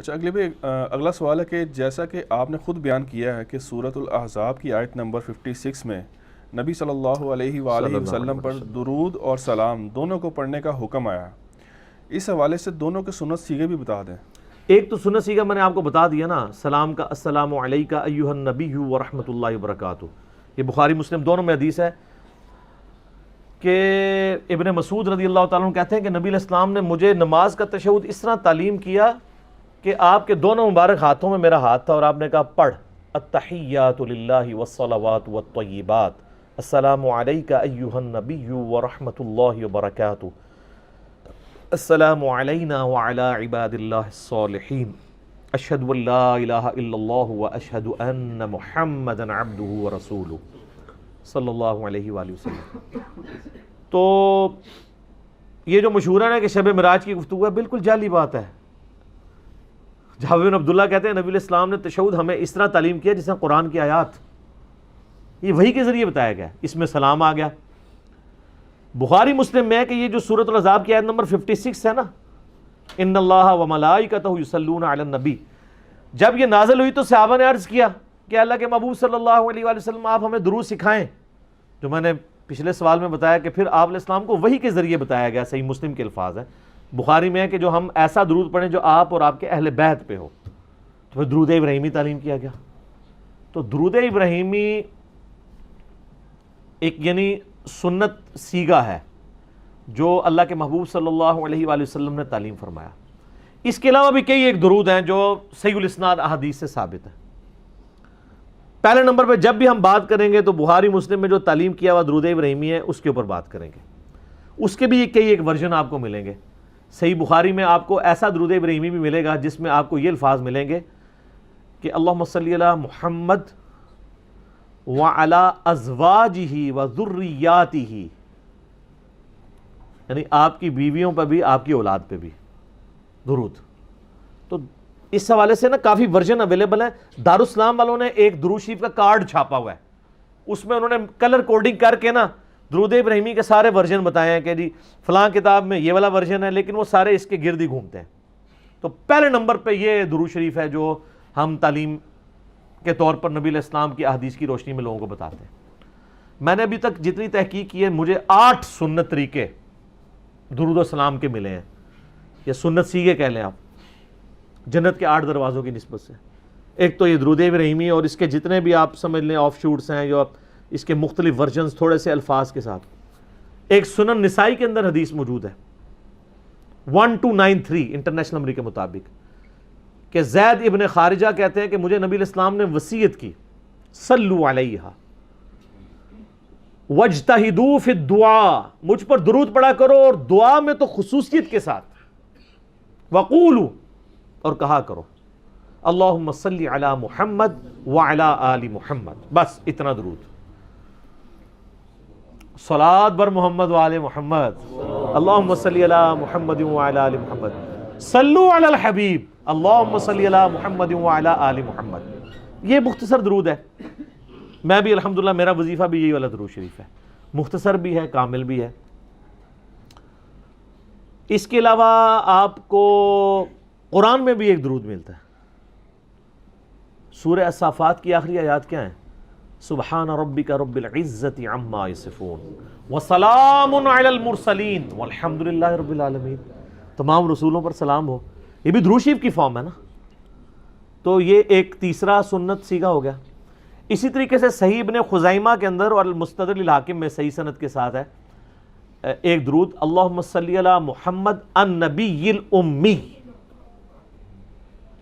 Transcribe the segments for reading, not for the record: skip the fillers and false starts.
اچھا اگلا سوال ہے کہ جیسا کہ آپ نے خود بیان کیا ہے کہ سورۃ الاحزاب کی آیت نمبر 56 میں نبی صلی اللہ علیہ وآلہ وسلم پر درود اور سلام دونوں کو پڑھنے کا حکم آیا، اس حوالے سے دونوں کے سنت سیغے بھی بتا دیں۔ ایک تو سنت سیغہ میں نے آپ کو بتا دیا نا، سلام کا السلام علیکہ ایھا النبی ورحمۃ اللہ وبرکاتہ، یہ بخاری مسلم دونوں میں حدیث ہے کہ ابن مسعود رضی اللہ تعالیٰ عنہ کہتے ہیں کہ نبی علیہ السلام نے مجھے نماز کا تشہد اس طرح تعلیم کیا کہ آپ کے دونوں مبارک ہاتھوں میں میرا ہاتھ تھا اور آپ نے کہا پڑھ التحیات للہ والصلوات والطیبات السلام علیکہ ایھا النبی ورحمۃ اللہ وبرکاتہ السلام علینا وعلی عباد اللہ الصالحین اشہد ان لا الہ الا اللہ واشہد ان محمدا عبدہ ورسولہ صلی اللہ علیہ وآلہ وسلم۔ تو یہ جو مشہور ہے کہ شب معراج کی گفتگو ہے، بالکل جعلی بات ہے۔ جابر بن عبداللہ کہتے ہیں نبی علیہ السلام نے تشہد ہمیں اس طرح تعلیم کیا جس طرح قرآن کی آیات، یہ وحی کے ذریعے بتایا گیا، اس میں سلام آ گیا۔ بخاری مسلم میں ہے کہ یہ جو سورۃ الاحزاب کی آیت نمبر 56 ہے نا، ان اللہ وملائکتہ یصلون علی النبی، جب یہ نازل ہوئی تو صحابہ نے عرض کیا کہ اللہ کے محبوب صلی اللہ علیہ وآلہ وسلم آپ ہمیں درود سکھائیں، جو میں نے پچھلے سوال میں بتایا کہ پھر آپ علیہ السلام کو وحی کے ذریعے بتایا گیا، صحیح مسلم کے الفاظ ہیں۔ بخاری میں ہے کہ جو ہم ایسا درود پڑھیں جو آپ اور آپ کے اہل بیت پہ ہو، تو پھر درود ابراہیمی تعلیم کیا گیا۔ تو درود ابراہیمی ایک یعنی سنت سیغہ ہے جو اللہ کے محبوب صلی اللہ علیہ وآلہ وسلم نے تعلیم فرمایا۔ اس کے علاوہ بھی کئی ایک درود ہیں جو صحیح الاسناد احادیث سے ثابت ہیں۔ پہلے نمبر پہ جب بھی ہم بات کریں گے تو بخاری مسلم میں جو تعلیم کیا ہوا درود ابراہیمی ہے اس کے اوپر بات کریں گے۔ اس کے بھی کئی ایک ورژن آپ کو ملیں گے۔ صحیح بخاری میں آپ کو ایسا درود ابراہیمی بھی ملے گا جس میں آپ کو یہ الفاظ ملیں گے کہ اللہم صلی علی محمد وعلی ازواجہ وذریاتہ، یعنی آپ کی بیویوں پر بھی آپ کی اولاد پہ بھی درود۔ تو اس حوالے سے نا کافی ورژن اویلیبل ہیں۔ دارالاسلام والوں نے ایک درود شریف کا کارڈ چھاپا ہوا ہے، اس میں انہوں نے کلر کوڈنگ کر کے نا درود ابراہیمی کے سارے ورژن بتائے ہیں کہ جی فلاں کتاب میں یہ والا ورژن ہے، لیکن وہ سارے اس کے گرد ہی گھومتے ہیں۔ تو پہلے نمبر پہ یہ درود شریف ہے جو ہم تعلیم کے طور پر نبی علیہ السلام کی احادیث کی روشنی میں لوگوں کو بتاتے ہیں۔ میں نے ابھی تک جتنی تحقیق کی ہے مجھے 8 سنت طریقے درود و سلام کے ملے ہیں، یا سنت سیغے کہہ لیں آپ، جنت کے 8 دروازوں کی نسبت سے۔ ایک تو یہ درود ابراہیمی اور اس کے جتنے بھی آپ سمجھ لیں آف شوٹس ہیں، جو اس کے مختلف ورژنز تھوڑے سے الفاظ کے ساتھ۔ ایک سنن نسائی کے اندر حدیث موجود ہے 1293 انٹرنیشنل نمبر کے مطابق کہ زید ابن خارجہ کہتے ہیں کہ مجھے نبی علیہ السلام نے وصیت کی صلو علیہ وَاجْتَهِدُوا فِي الدُّعَاء، مجھ پر درود پڑھا کرو اور دعا میں تو خصوصیت کے ساتھ، وَقُولُوا، اور کہا کرو اللہم صلی علی محمد وعلی آل محمد، بس اتنا درود۔ صلاۃ بر محمد وآل محمد، اللہم صلی علی محمد وعلی آل محمد، صلو علی الحبیب، اللہم صلی علی محمد وعلی آل محمد۔ یہ مختصر درود ہے، میں بھی الحمدللہ میرا وظیفہ بھی یہی والا درود شریف ہے، مختصر بھی ہے کامل بھی ہے۔ اس کے علاوہ آپ کو قرآن میں بھی ایک درود ملتا ہے۔ سورہ الصافات کی آخری آیات کیا ہیں؟ سبحان ربک رب العزت عما یصفون وسلام علی المرسلین والحمد للہ رب العالمین۔ تمام رسولوں پر سلام ہو، یہ بھی درود شریف کی فارم ہے نا۔ تو یہ ایک تیسرا سنت سیغہ ہو گیا۔ اسی طریقے سے صحیح ابن خزیمہ کے اندر اور المستدرک للحاکم میں صحیح سند کے ساتھ ہے ایک درود، اللہم صلی علی محمد النبی الامی،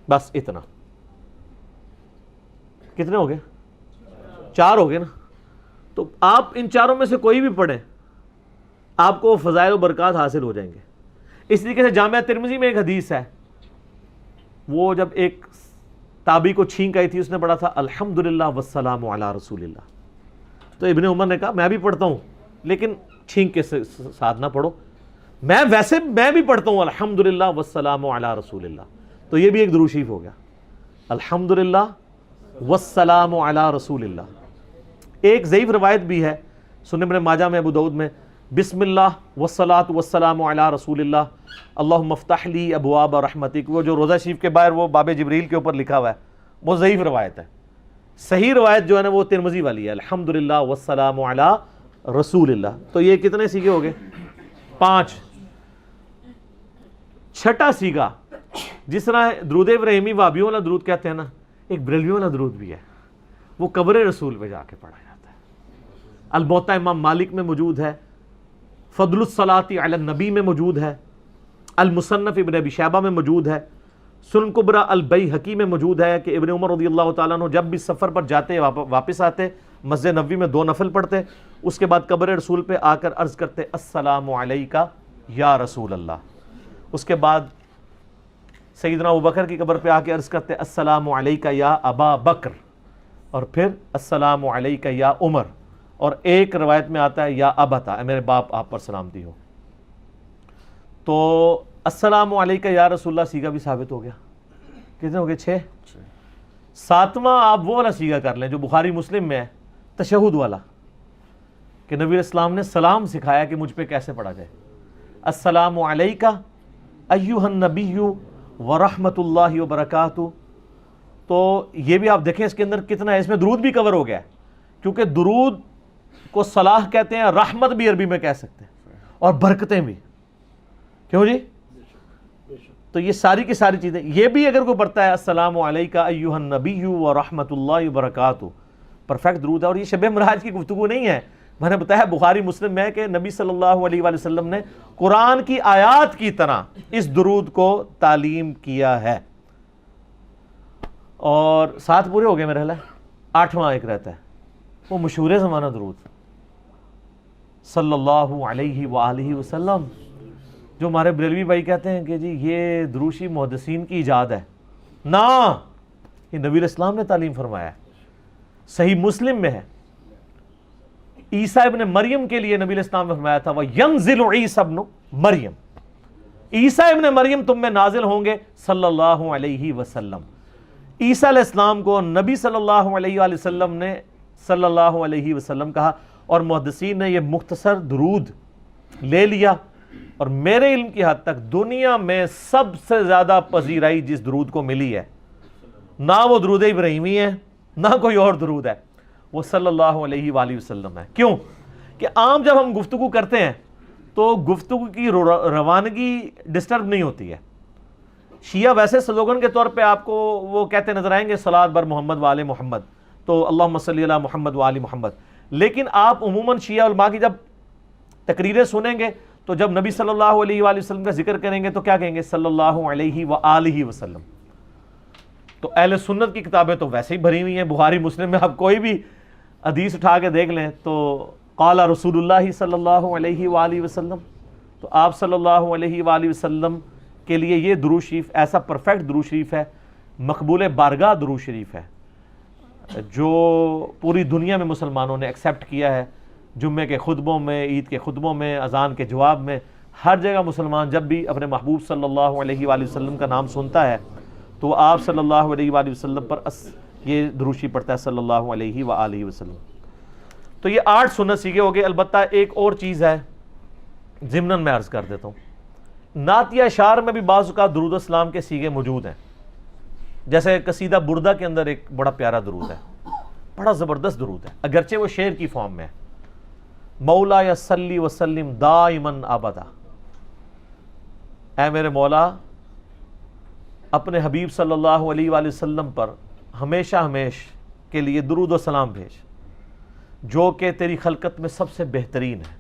بس اتنا۔ کتنے ہو گئے؟ 4 ہو گئے نا۔ تو آپ ان چاروں میں سے کوئی بھی پڑھیں، آپ کو فضائل و برکات حاصل ہو جائیں گے۔ اس طریقے سے جامعہ ترمذی میں ایک حدیث ہے، وہ جب ایک تابعی کو چھینک آئی تھی، اس نے پڑھا تھا الحمدللہ والسلام علی رسول اللہ۔ تو ابن عمر نے کہا میں بھی پڑھتا ہوں لیکن چھینک کے ساتھ نہ پڑھو، میں بھی پڑھتا ہوں الحمدللہ والسلام علی رسول اللہ۔ تو یہ بھی ایک درود شریف ہو گیا، الحمدللہ والسلام علی رسول اللہ۔ ایک ضعیف روایت بھی ہے سنن ابن ماجہ میں، ابو داؤد میں، بسم اللہ والصلاۃ والسلام علی رسول اللہ اللہم افتح لی ابواب رحمتک، وہ جو روضہ شریف کے باہر وہ باب جبریل کے اوپر لکھا ہوا ہے، وہ ضعیف روایت ہے. صحیح روایت جو ہے نا وہ ترمذی والی ہے، الحمدللہ والسلام علی رسول اللہ. تو یہ کتنے سیگے ہو گئے؟ 5. چھٹا سیگا جس طرح درود ابراہیمی وابیوں والا درود کہتے ہیں نا، ایک بریلویوں والا درود بھی ہے، وہ قبر رسول پہ جا کے پڑھا جاتا ہے. الموطا امام مالک میں موجود ہے، فضل الصلاۃ علی النبی میں موجود ہے، المصنف ابن ابی شیبہ میں موجود ہے، سنن کبریٰ البیہقی میں موجود ہے کہ ابن عمر رضی اللہ تعالیٰ عنہ جب بھی سفر پر جاتے واپس آتے مسجد نبوی میں 2 نفل پڑھتے، اس کے بعد قبر رسول پہ آ کر عرض کرتے السلام علیکہ یا رسول اللہ. اس کے بعد سیدنا ابوبکر کی قبر پہ آ کے عرض کرتے السلام علیکہ یا ابا بکر، اور پھر السلام علیکہ یا عمر، اور ایک روایت میں آتا ہے یا ابتا، اے میرے باپ آپ پر سلامتی ہو. تو السلام علیکہ یا رسول اللہ سیگا بھی ثابت ہو گیا. کتنے ہو گئے؟ 6. 7واں آپ وہ والا سیگا کر لیں جو بخاری مسلم میں ہے، تشہد والا، کہ نبی اسلام نے سلام سکھایا کہ مجھ پہ کیسے پڑھا جائے. السلام علیکہ ایھا النبی ورحمۃ اللہ وبرکاتہ. تو یہ بھی آپ دیکھیں اس کے اندر کتنا ہے، اس میں درود بھی کور ہو گیا ہے، کیونکہ درود کو صلاح کہتے ہیں، رحمت بھی عربی میں کہہ سکتے ہیں، اور برکتیں بھی. کیوں جی؟ تو یہ ساری کی ساری چیزیں، یہ بھی اگر کوئی پڑھتا ہے السلام علیکہ ایھا النبی ورحمۃ اللہ وبرکاتہ، پرفیکٹ درود ہے. اور یہ شب معراج کی گفتگو نہیں ہے، میں نے بتایا بخاری مسلم میں ہے کہ نبی صلی اللہ علیہ وآلہ وسلم نے قرآن کی آیات کی طرح اس درود کو تعلیم کیا ہے. اور 7 پورے ہو گئے میرے خیال ہے. 8واں ایک رہتا ہے، وہ مشہور زمانہ درود صلی اللہ علیہ وآلہ وسلم، جو ہمارے بریلوی بھائی کہتے ہیں کہ جی یہ دروشی محدثین کی ایجاد ہے. نا، یہ نبی علیہ السلام نے تعلیم فرمایا ہے. صحیح مسلم میں ہے، عیسیٰ ابن مریم کے لیے نبی علیہ السلام نے فرمایا تھا وَيَنزِلُ عِيسَى ابن مریم، عیسیٰ ابن مریم تم میں نازل ہوں گے صلی اللہ علیہ وسلم. عیسیٰ علیہ السلام کو نبی صلی اللہ علیہ وآلہ وسلم نے صلی اللہ علیہ وسلم کہا، اور محدثین نے یہ مختصر درود لے لیا. اور میرے علم کی حد تک دنیا میں سب سے زیادہ پذیرائی جس درود کو ملی ہے، نہ وہ درود ابراہیمی ہے نہ کوئی اور درود ہے، وہ صلی اللہ علیہ وآلہ وسلم ہے. کیوں کہ عام جب ہم گفتگو کرتے ہیں تو گفتگو کی روانگی ڈسٹرب نہیں ہوتی ہے. شیعہ ویسے سلوگن کے طور پہ آپ کو وہ کہتے نظر آئیں گے صلاۃ بر محمد و آل محمد، تو اللہم صلی علی محمد و آل محمد. لیکن آپ عموماً شیعہ علماء کی جب تقریریں سنیں گے تو جب نبی صلی اللہ علیہ وآلہ وسلم کا ذکر کریں گے تو کیا کہیں گے؟ صلی اللہ علیہ وآلہ وسلم. تو اہل سنت کی کتابیں تو ویسے ہی بھری ہوئی ہیں. بخاری مسلم میں آپ کوئی بھی حدیث اٹھا کے دیکھ لیں تو قال رسول اللہ صلی اللہ علیہ وآلہ وسلم. تو آپ صلی اللہ علیہ وآلہ وسلم کے لیے یہ درود شریف ایسا پرفیکٹ درود شریف ہے، مقبول بارگاہ درود شریف ہے، جو پوری دنیا میں مسلمانوں نے ایکسیپٹ کیا ہے. جمعے کے خطبوں میں، عید کے خطبوں میں، اذان کے جواب میں، ہر جگہ مسلمان جب بھی اپنے محبوب صلی اللہ علیہ وآلہ وسلم کا نام سنتا ہے تو آپ صلی اللہ علیہ وآلہ وسلم پر یہ درود شریف پڑھتا ہے صلی اللہ علیہ وآلہ وسلم. تو یہ 8 سنت سیگے ہو گئے. البتہ ایک اور چیز ہے ضمناً میں عرض کر دیتا ہوں، نعتیہ اشعار میں بھی بعض اوقات درود السلام کے سیگے موجود ہیں. جیسے قصیدہ بردہ کے اندر ایک بڑا پیارا درود ہے، بڑا زبردست درود ہے، اگرچہ وہ شعر کی فارم میں ہے. مولا یا صلی وسلم دائماً ابدا، اے میرے مولا اپنے حبیب صلی اللہ علیہ وآلہ وسلم پر ہمیشہ کے لیے درود و سلام بھیج، جو کہ تیری خلقت میں سب سے بہترین ہے.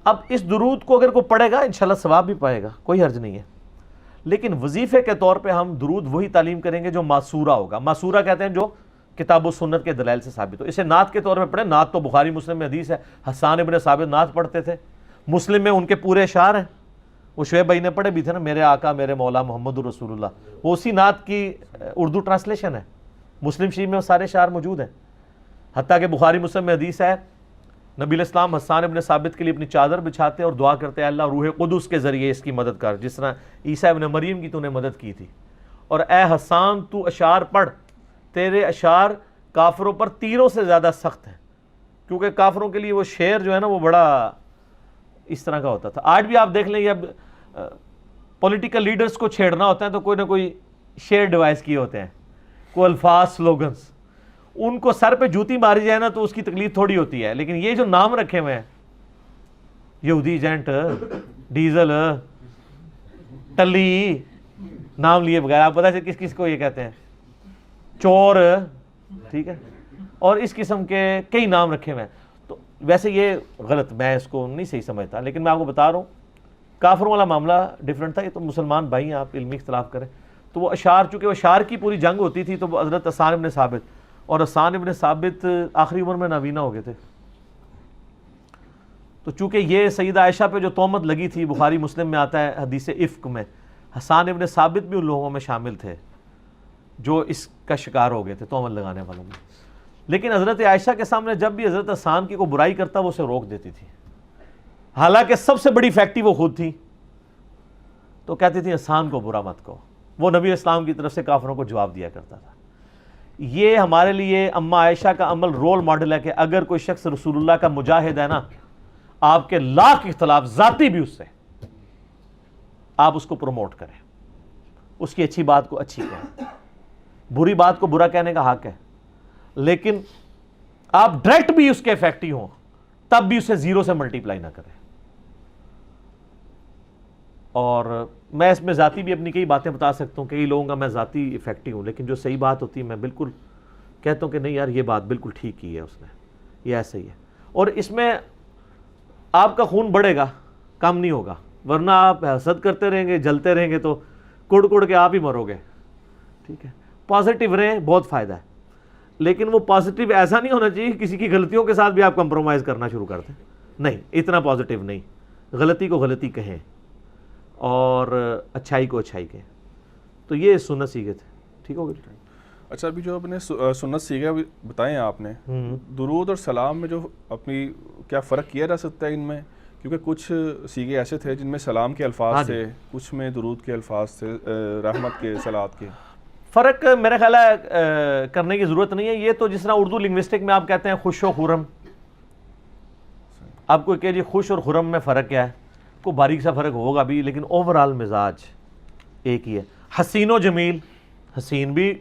اب اس درود کو اگر کوئی پڑھے گا انشاءاللہ ثواب بھی پائے گا، کوئی حرج نہیں ہے. لیکن وظیفے کے طور پہ ہم درود وہی تعلیم کریں گے جو معصورہ ہوگا. معصورہ کہتے ہیں جو کتاب و سنت کے دلائل سے ثابت ہو. اسے نعت کے طور پہ پڑھیں. نعت تو بخاری مسلم میں حدیث ہے، حسان ابن ثابت نعت پڑھتے تھے. مسلم میں ان کے پورے اشعار ہیں، وہ شعیب بھائی نے پڑھے بھی تھے نا، میرے آقا میرے مولا محمد رسول اللہ. وہ اسی نعت کی اردو ٹرانسلیشن ہے. مسلم شریف میں وہ سارے اشعار موجود ہیں. حتیٰ کہ بخاری مسلم میں حدیث ہے نبی علیہ السلام حسان ابن ثابت کے لیے اپنی چادر بچھاتے اور دعا کرتے ہیں اللہ روح قدس کے ذریعے اس کی مدد کر، جس طرح عیسیٰ ابن مریم کی تو نے مدد کی تھی. اور اے حسان تو اشعار پڑھ، تیرے اشعار کافروں پر تیروں سے زیادہ سخت ہیں. کیونکہ کافروں کے لیے وہ شعر جو ہے نا وہ بڑا اس طرح کا ہوتا تھا. آج بھی آپ دیکھ لیں یہ اب پولیٹیکل لیڈرز کو چھیڑنا ہوتا ہے تو کوئی نہ کوئی شعر ڈیوائز کیے ہوتے ہیں, کوئی الفاظ سلوگنز. ان کو سر پہ جوتی ماری جائے نا تو اس کی تکلیف تھوڑی ہوتی ہے, لیکن یہ جو نام رکھے ہوئے ہیں یہودی ایجنٹ, ڈیزل, ٹلی, نام لیے بغیر آپ پتہ ہے کس کس کو یہ کہتے ہیں, چور, ٹھیک ہے, اور اس قسم کے کئی نام رکھے ہوئے ہیں. تو ویسے یہ غلط, میں اس کو نہیں صحیح سمجھتا, لیکن میں آپ کو بتا رہا ہوں کافروں والا معاملہ ڈیفرنٹ تھا. یہ تو مسلمان بھائی ہیں, آپ علمی اختلاف کریں. تو وہ اشعار, چونکہ وہ اشعار کی پوری جنگ ہوتی تھی, تو وہ حضرت حسان ابن ثابت, اور حسان ابن ثابت آخری عمر میں نابینا ہو گئے تھے. تو چونکہ یہ سیدہ عائشہ پہ جو تہمت لگی تھی, بخاری مسلم میں آتا ہے حدیث افک میں, حسان ابن ثابت بھی ان لوگوں میں شامل تھے جو اس کا شکار ہو گئے تھے, تہمت لگانے والوں میں. لیکن حضرت عائشہ کے سامنے جب بھی حضرت حسان کی کوئی برائی کرتا وہ اسے روک دیتی تھی, حالانکہ سب سے بڑی فیکٹری وہ خود تھی. تو کہتی تھی حسان کو برا مت کہو. وہ نبی اسلام کی طرف سے کافروں کو جواب دیا کرتا تھا. یہ ہمارے لیے اماں عائشہ کا عمل رول ماڈل ہے کہ اگر کوئی شخص رسول اللہ کا مجاہد ہے نا, آپ کے لاکھ اختلاف ذاتی بھی اس سے, آپ اس کو پروموٹ کریں, اس کی اچھی بات کو اچھی کہیں, بری بات کو برا کہنے کا حق ہے, لیکن آپ ڈائریکٹ بھی اس کے افیکٹو ہوں تب بھی اسے زیرو سے ملٹیپلائی نہ کریں. اور میں اس میں ذاتی بھی اپنی کئی باتیں بتا سکتا ہوں, کئی لوگوں کا میں ذاتی افیکٹو ہوں, لیکن جو صحیح بات ہوتی ہے میں بالکل کہتا ہوں کہ نہیں یار یہ بات بالکل ٹھیک کی ہے اس نے, یہ ایسا ہی ہے. اور اس میں آپ کا خون بڑھے گا, کم نہیں ہوگا, ورنہ آپ حسد کرتے رہیں گے, جلتے رہیں گے تو کڑ کڑ کے آپ ہی مرو گے. ٹھیک ہے, پازیٹیو رہیں, بہت فائدہ ہے, لیکن وہ پازیٹیو ایسا نہیں ہونا چاہیے کسی کی غلطیوں کے ساتھ بھی آپ کمپرومائز کرنا شروع کر دیں. نہیں, اتنا پازیٹیو نہیں, غلطی کو غلطی کہیں اور اچھائی کو اچھائی کہیں. تو یہ سنت سیکھے تھے. ٹھیک ہو گیا. اچھا, ابھی جو اپنے سنت سیکھے بتائیں آپ نے, درود اور سلام میں جو اپنی کیا فرق کیا جا سکتا ہے ان میں, کیونکہ کچھ سیگے ایسے تھے جن میں سلام کے الفاظ تھے, کچھ میں درود کے الفاظ تھے, رحمت کے, صلوات کے. فرق میرے خیال ہے کرنے کی ضرورت نہیں ہے. یہ تو جس طرح اردو لنگوسٹک میں آپ کہتے ہیں خوش و خرم, آپ کو کہ جی خوش اور خرم میں فرق کیا ہے, کو باریک سا فرق ہوگا بھی, لیکن اوورال مزاج ایک ہی ہے. حسین و جمیل, حسین بھی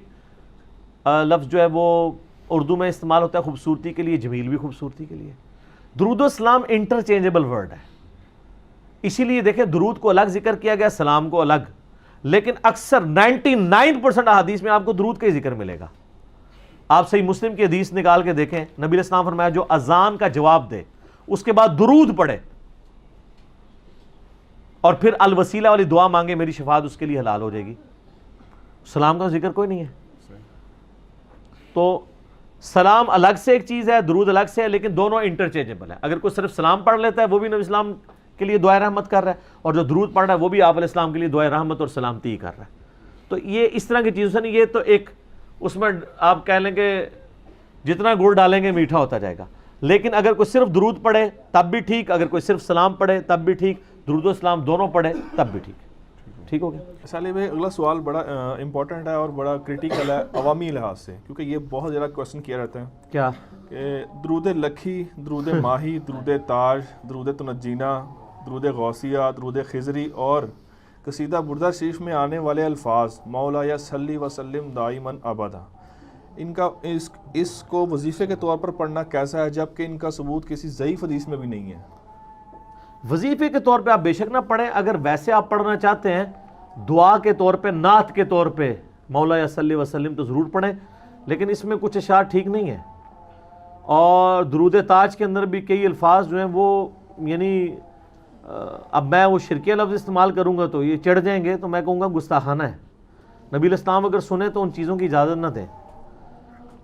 لفظ جو ہے وہ اردو میں استعمال ہوتا ہے خوبصورتی کے لیے, جمیل بھی خوبصورتی کے لیے. درود و سلام انٹرچینجبل ورڈ ہے, اسی لیے دیکھیں درود کو الگ ذکر کیا گیا, سلام کو الگ, لیکن اکثر 99% احادیث میں آپ کو درود کا ہی ذکر ملے گا. آپ صحیح مسلم کی حدیث نکال کے دیکھیں, نبی علیہ السلام فرمایا جو اذان کا جواب دے اس کے بعد درود پڑھے اور پھر الوسیلہ والی دعا مانگے, میری شفاعت اس کے لیے حلال ہو جائے گی. سلام کا ذکر کوئی نہیں ہے. تو سلام الگ سے ایک چیز ہے, درود الگ سے ہے, لیکن دونوں انٹرچینجبل ہیں. اگر کوئی صرف سلام پڑھ لیتا ہے وہ بھی نبی اسلام کے لیے دعائے رحمت کر رہا ہے, اور جو درود پڑھ رہا ہے وہ بھی آپ علیہ السلام کے لیے دعائے رحمت اور سلامتی کر رہا ہے. تو یہ اس طرح کی چیزوں سے نہیں, یہ تو ایک اس میں آپ کہہ لیں کہ جتنا گڑ ڈالیں گے میٹھا ہوتا جائے گا. لیکن اگر کوئی صرف درود پڑھے تب بھی ٹھیک, اگر کوئی صرف سلام پڑھے تب بھی ٹھیک, درود و سلام دونوں پڑھے تب بھی ٹھیک. ٹھیک ہو گیا. سالی بھائی اگلا سوال بڑا امپورٹنٹ ہے اور بڑا کریٹیکل ہے عوامی لحاظ سے, کیونکہ یہ بہت زیادہ کویشچن کیا رہتا ہے. کیا کہ درود لکھی, درود ماہی, درود تاج, درود تنجینہ, درود غوثیہ, درود خضری اور قصیدہ بردہ شریف میں آنے والے الفاظ مولا یا صلی وسلم دائماً ابدا, ان کا اس کو وظیفے کے طور پر پڑھنا کیسا ہے, جبکہ ان کا ثبوت کسی ضعیف حدیث میں بھی نہیں ہے؟ وظیفے کے طور پہ آپ بے شک نہ پڑھیں, اگر ویسے آپ پڑھنا چاہتے ہیں دعا کے طور پہ, نعت کے طور پہ مولا یا صلی وسلم تو ضرور پڑھیں, لیکن اس میں کچھ اشعار ٹھیک نہیں ہیں. اور درود تاج کے اندر بھی کئی الفاظ جو ہیں وہ یعنی اب میں وہ شرکیہ لفظ استعمال کروں گا تو یہ چڑھ جائیں گے, تو میں کہوں گا گستاخانہ ہے. نبی علیہ السلام اگر سنیں تو ان چیزوں کی اجازت نہ دیں.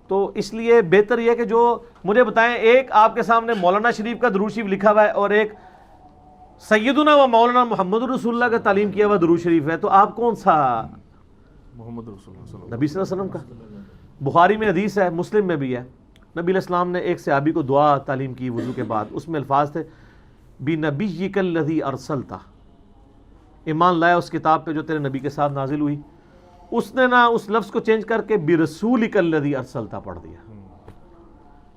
تو اس لیے بہتر یہ ہے کہ جو مجھے بتائیں, ایک آپ کے سامنے مولانا شریف کا درود شریف لکھا ہوا ہے اور ایک سیدنا و مولانا محمد رسول اللہ کا تعلیم کیا ہوا درود شریف ہے, تو آپ کون سا؟ محمد رسول اللہ نبی صلی اللہ علیہ وسلم کا. بخاری میں حدیث ہے, مسلم میں بھی ہے, نبی علیہ السلام نے ایک صحابی کو دعا تعلیم کی وضو کے بعد, اس میں الفاظ تھے بِنَبِيِّكَ الَّذِي أَرْسَلْتَ, ایمان لایا اس کتاب پہ جو تیرے نبی کے ساتھ نازل ہوئی. اس نے نہ اس لفظ کو چینج کر کے بِرَسُولِكَ الَّذِي أَرْسَلْتَ پڑھ دیا.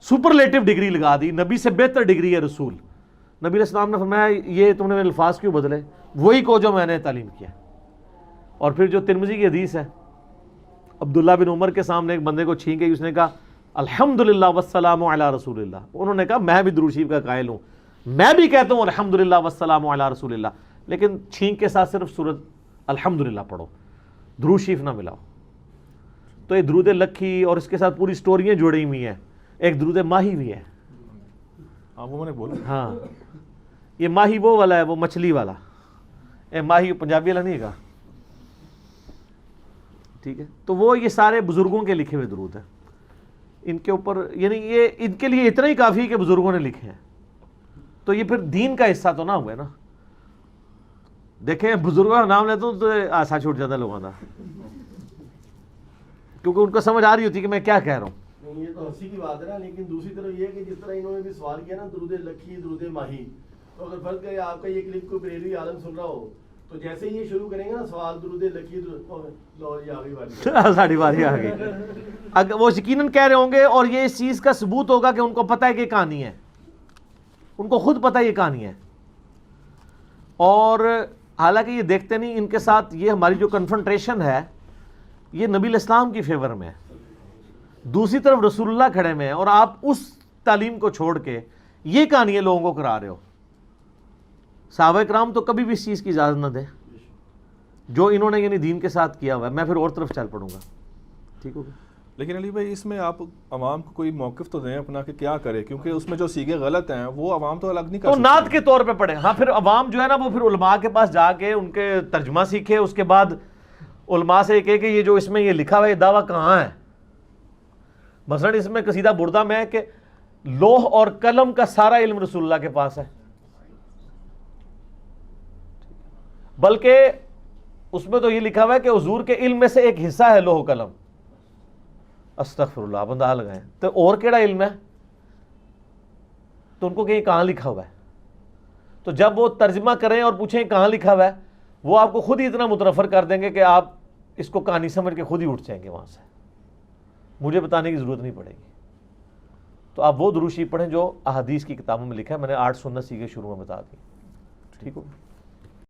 سپرلیٹو ڈگری لگا دی، نبی سے بہتر ڈگری ہے رسول. نبی علیہ السلام نے فرمایا یہ تم نے میرے الفاظ کیوں بدلے؟ وہی کو جو میں نے تعلیم کیا. اور پھر جو ترمذی کی حدیث ہے، عبداللہ بن عمر کے سامنے ایک بندے کو چھین گئی، اس نے کہا الحمدللہ والسلام علی رسول اللہ. انہوں نے کہا میں بھی درود شریف کا قائل ہوں، میں بھی کہتا ہوں الحمدللہ والسلام علی رسول اللہ، لیکن چھینک کے ساتھ صرف سورۃ الحمدللہ پڑھو، درود شریف نہ ملاؤ. تو یہ درود لکھی اور اس کے ساتھ پوری سٹوریاں جڑی ہوئی ہیں. ایک درود ماہی بھی ہے. وہ میں نے بولا. ہاں یہ ماہی وہ والا ہے، وہ مچھلی والا. اے ماہی پنجابی والا نہیں ہے گا، ٹھیک ہے. تو وہ یہ سارے بزرگوں کے لکھے ہوئے درود ہیں. ان کے اوپر یعنی یہ ان کے لیے اتنا ہی کافی کہ بزرگوں نے لکھے ہیں. تو یہ پھر دین کا حصہ تو نہ ہوا ہے نا. دیکھیں بزرگوں کا نام لیتا ہوں تو آسا چھوٹ جاتا ہے لوگوں کا، کیونکہ ان کو سمجھ آ رہی ہوتی کہ میں کیا کہہ رہا ہوں. یہ تو ہنسی کی بات ہے نا، لیکن دوسری طرف یہ کہ جس طرح انہوں نے بھی سوال کیا نا درود لکھی درود ماہی، تو اگر فرض کرے آپ کا یہ کلپ کوئی بریلوی عالم سن رہا ہو تو جیسے ہی یہ شروع کریں گے نا سوال درود لکھی لو یہ آگے بات ساڑھی باری آ گئی. اگر وہ یقیناً کہہ رہے ہوں گے اور یہ اس چیز کا ثبوت ہوگا کہ ان کو پتہ ہے کہ یہ کہانی ہے، ان کو خود پتہ ہے یہ کہانی ہے. اور حالانکہ یہ دیکھتے نہیں، ان کے ساتھ یہ ہماری جو کنفرنٹریشن ہے یہ نبی الاسلام کی فیور میں ہے. دوسری طرف رسول اللہ کھڑے میں ہیں اور آپ اس تعلیم کو چھوڑ کے یہ کہانیاں لوگوں کو کرا رہے ہو. صحابہ کرام تو کبھی بھی اس چیز کی اجازت نہ دیں جو انہوں نے یعنی دین کے ساتھ کیا ہوا ہے. میں پھر اور طرف چل پڑوں گا. ٹھیک ہوگا. لیکن علی بھائی اس میں آپ عوام کو کوئی موقف تو دیں اپنا کہ کیا کرے، کیونکہ اس میں جو سیگے غلط ہیں وہ عوام تو الگ نہیں کر تو سکتے. نعت کے طور پہ پڑھیں. ہاں پھر عوام جو ہے نا وہ پھر علماء کے پاس جا کے ان کے ترجمہ سیکھے، اس کے بعد علماء سے کہے کہ یہ جو اس میں یہ لکھا ہوا ہے یہ دعویٰ کہاں ہے. مثلا اس میں قصیدہ بردہ میں ہے کہ لوح اور قلم کا سارا علم رسول اللہ کے پاس ہے، بلکہ اس میں تو یہ لکھا ہوا ہے کہ حضور کے علم میں سے ایک حصہ ہے لوح و قلم. استغفر اللہ، بندہ لگائیں تو اور کیڑا علم ہے؟ تو ان کو کہ یہ کہاں لکھا ہوا ہے. تو جب وہ ترجمہ کریں اور پوچھیں کہاں لکھا ہوا ہے، وہ آپ کو خود ہی اتنا متنفر کر دیں گے کہ آپ اس کو کہانی سمجھ کے خود ہی اٹھ جائیں گے وہاں سے. مجھے بتانے کی ضرورت نہیں پڑے گی. تو آپ وہ درود شریف پڑھیں جو احادیث کی کتابوں میں لکھا ہے. میں نے 8 سنت سیکھے شروع میں بتا دی. ٹھیک ہو.